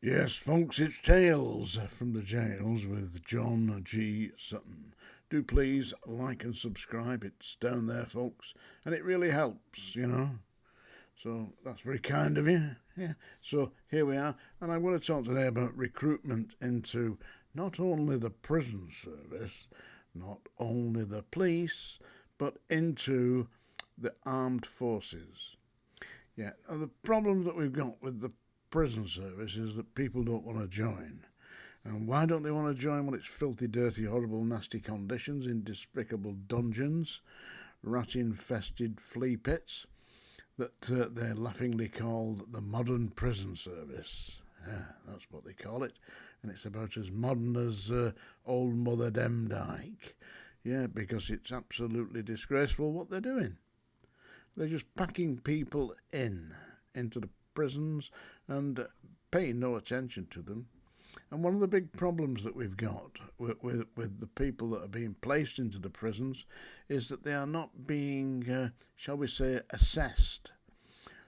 Yes, folks, it's Tales from the Jails with John G. Sutton. Do please like and subscribe. It's down there, folks, and it really helps. So that's very kind of you. Yeah. So here we are, and I'm going to talk today about recruitment into not only the prison service, not only the police, but into the armed forces. Yeah. Now, the problem that we've got with the prison service is that people don't want to join. And why don't they want to join? Well, it's filthy, dirty, horrible, nasty conditions in despicable dungeons, rat-infested flea pits that they're laughingly called the modern prison service. Yeah, that's what they call it. And it's about as modern as old Mother Demdike. Yeah, because it's absolutely disgraceful what they're doing. They're just packing people into the prisons and paying no attention to them. And one of the big problems that we've got with the people that are being placed into the prisons is that they are not being, shall we say, assessed.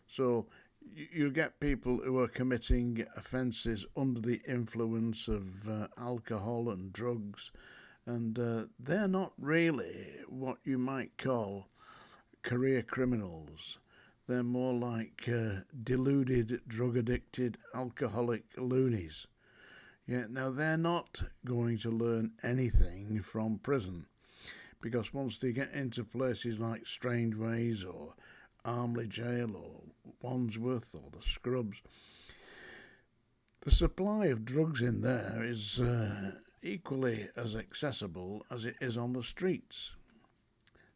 So you get people who are committing offences under the influence of alcohol and drugs, and they're not really what you might call career criminals. They're more like deluded, drug-addicted, alcoholic loonies. Yeah, now they're not going to learn anything from prison, because once they get into places like Strangeways or Armley Jail or Wandsworth or the Scrubs, the supply of drugs in there is equally as accessible as it is on the streets.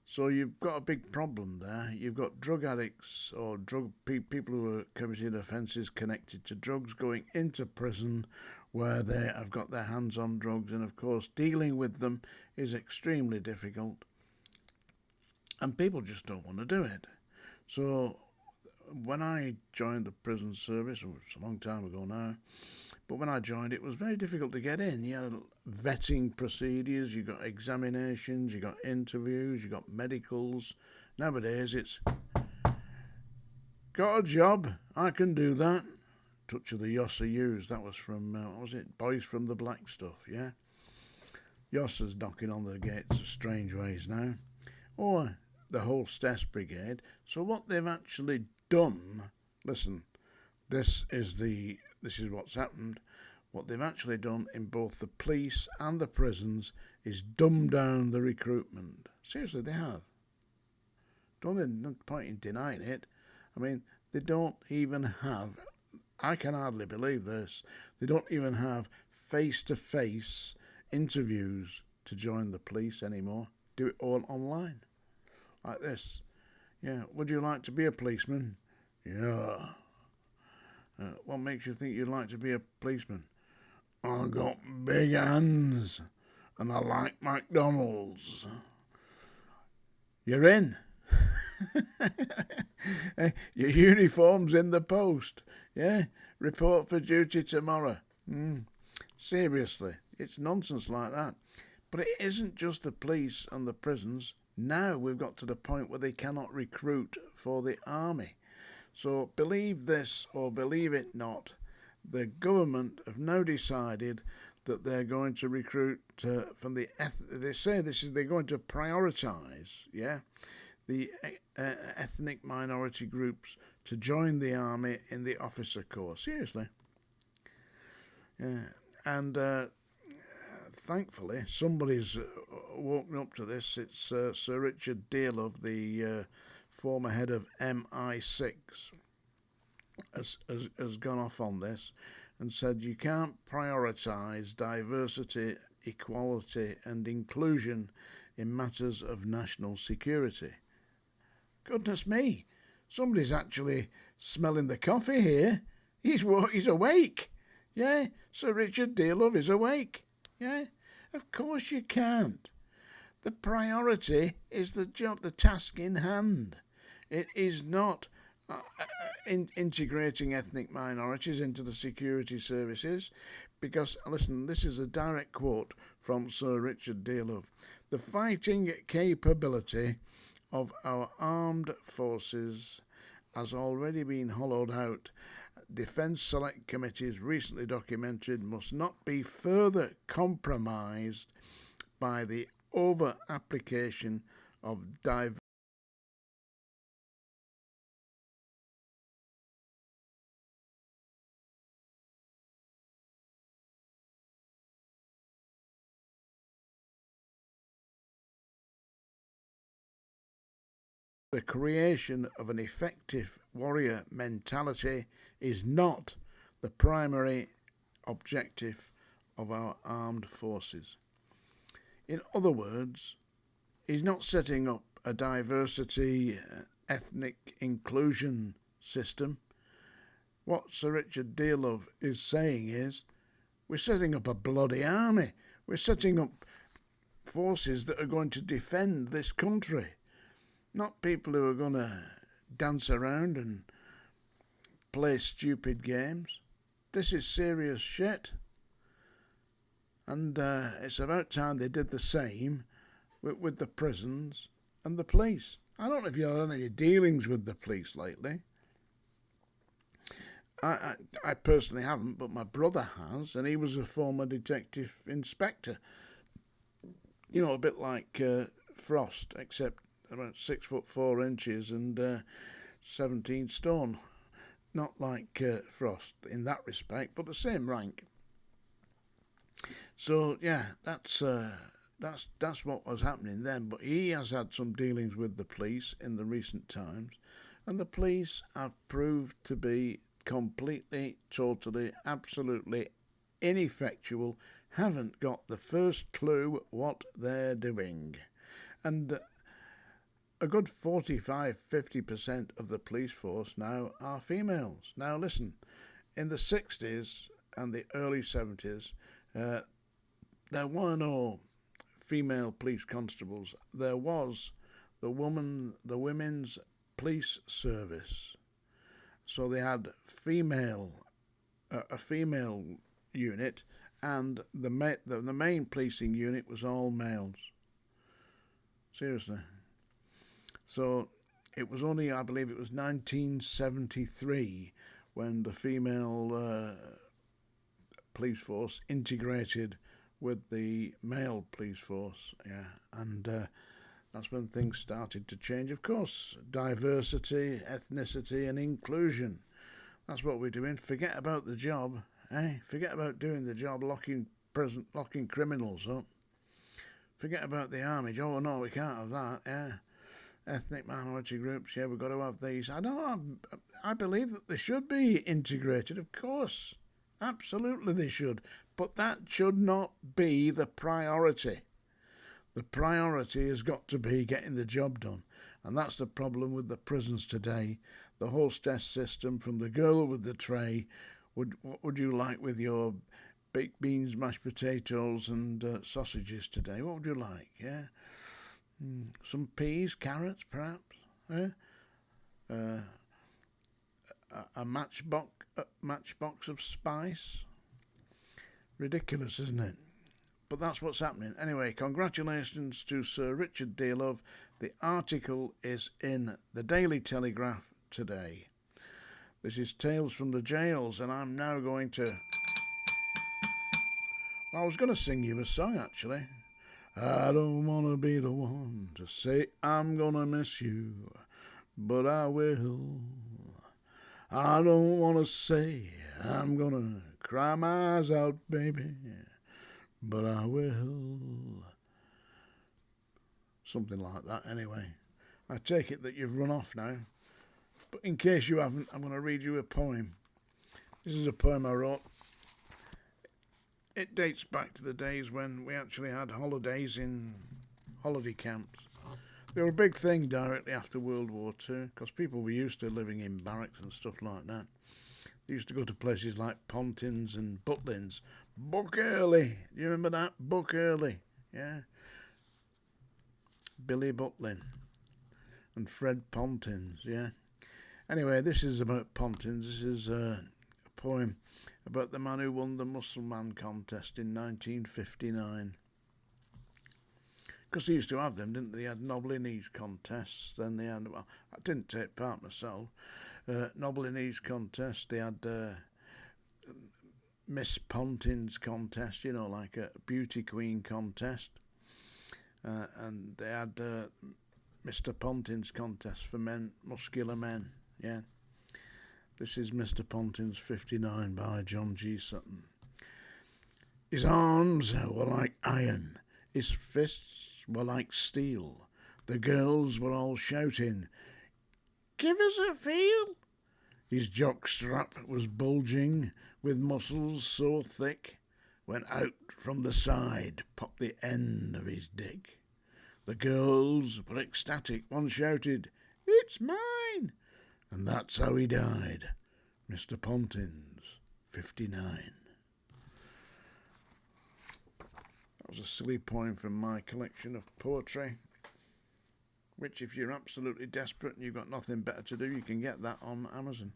So you've got a big problem there. You've got drug addicts or people who are committing offences connected to drugs going into prison where they have got their hands on drugs, and of course dealing with them is extremely difficult. And people just don't want to do it. So when I joined the prison service, it's a long time ago now, but when I joined, it was very difficult to get in. You had vetting procedures, you got examinations, you got interviews, you got medicals. Nowadays, it's got a job, I can do that. Touch of the Yosser Hughes, that was from, what was it, Boys from the Black Stuff, yeah? Yosser's knocking on the gates of Strangeways now. Or the Holstess Brigade. So what they've actually done, listen, this is what's happened. What they've actually done in both the police and the prisons is dumb down the recruitment. Seriously, they have. No point in denying it. I mean, they don't even have, I can hardly believe this, they don't even have face-to-face interviews to join the police anymore. Do it all online. Like this. Yeah, would you like to be a policeman? Yeah. What makes you think you'd like to be a policeman? I got big hands and I like McDonald's. You're in. Your uniform's in the post. Yeah, report for duty tomorrow. Seriously, it's nonsense like that. But it isn't just the police and the prisons. Now we've got to the point where they cannot recruit for the army. So believe this or believe it not, the government have now decided that they're going to recruit from the they're going to prioritise, the ethnic minority groups to join the army in the officer corps. Seriously. Yeah, and thankfully somebody's woken up to this. It's Sir Richard Dearlove, the former head of MI6, has gone off on this and said you can't prioritise diversity, equality and inclusion in matters of national security. Goodness me, somebody's actually smelling the coffee here. He's awake. Yeah, Sir Richard Dearlove is awake. Yeah, of course you can't. The priority is the job, the task in hand. It is not integrating ethnic minorities into the security services, because, listen, this is a direct quote from Sir Richard Dearlove. The fighting capability of our armed forces has already been hollowed out Defence Select Committees recently documented must not be further compromised by the over-application of diverse The creation of an effective warrior mentality is not the primary objective of our armed forces. In other words, he's not setting up a diversity, ethnic inclusion system. What Sir Richard Dearlove is saying is, we're setting up a bloody army. We're setting up forces that are going to defend this country. Not people who are going to dance around and play stupid games. This is serious shit. And it's about time they did the same with the prisons and the police. I don't know if you've had any dealings with the police lately. I personally haven't, but my brother has, and he was a former detective inspector. You know, a bit like Frost, except about 6'4" and 17 stone. Not like Frost in that respect, but the same rank. So yeah, that's what was happening then. But he has had some dealings with the police in the recent times, and the police have proved to be completely, totally, absolutely ineffectual. Haven't got the first clue what they're doing, and a good 45-50% of the police force now are females. Now listen, in the 60s and the early 70s, there were no female police constables. There was the women's police service. So they had a female unit, and the main policing unit was all males. Seriously. So it was only, I believe it was 1973 when the female police force integrated with the male police force, and that's when things started to change. Of course, diversity, ethnicity and inclusion. That's what we're doing. Forget about the job, Forget about doing the job, locking criminals up. Forget about the army. Oh no, we can't have that, Ethnic minority groups, we've got to have these. I believe that they should be integrated, of course. Absolutely they should. But that should not be the priority. The priority has got to be getting the job done. And that's the problem with the prisons today. The hostess system, from the girl with the tray, what would you like with your baked beans, mashed potatoes and sausages today? What would you like, Some peas, carrots, perhaps, a matchbox of spice. Ridiculous, isn't it? But that's what's happening. Anyway, congratulations to Sir Richard Dearlove. The article is in the Daily Telegraph today. This is Tales from the Jails, and I'm now going to... I was going to sing you a song, actually. I don't want to be the one to say I'm going to miss you, but I will. I don't want to say I'm going to cry my eyes out, baby, but I will. Something like that, anyway. I take it that you've run off now, but in case you haven't, I'm going to read you a poem. This is a poem I wrote. It dates back to the days when we actually had holidays in holiday camps. They were a big thing directly after World War II, because people were used to living in barracks and stuff like that. They used to go to places like Pontins and Butlins. Buck Early, do you remember that? Buck Early, yeah. Billy Butlin and Fred Pontins, yeah. Anyway, this is about Pontins. This is a poem about the man who won the Muscle Man contest in 1959. Because they used to have them, didn't they? They had Noblinies contests, then they had... Well, I didn't take part myself. Noblinese contest. They had Miss Pontin's contest, you know, like a beauty queen contest. And they had Mr. Pontin's contest for men, muscular men, yeah. This is Mr. Pontin's 59 by John G. Sutton. His arms were like iron, his fists were like steel. The girls were all shouting, "Give us a feel!" His jockstrap was bulging with muscles so thick, when out from the side popped the end of his dick. The girls were ecstatic. One shouted, "It's mine!" And that's how he died. Mr. Pontin's 59. That was a silly poem from my collection of poetry, which if you're absolutely desperate and you've got nothing better to do, you can get that on Amazon.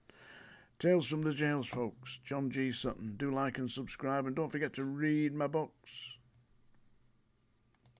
Tales from the Jails, folks. John G. Sutton. Do like and subscribe, and don't forget to read my books.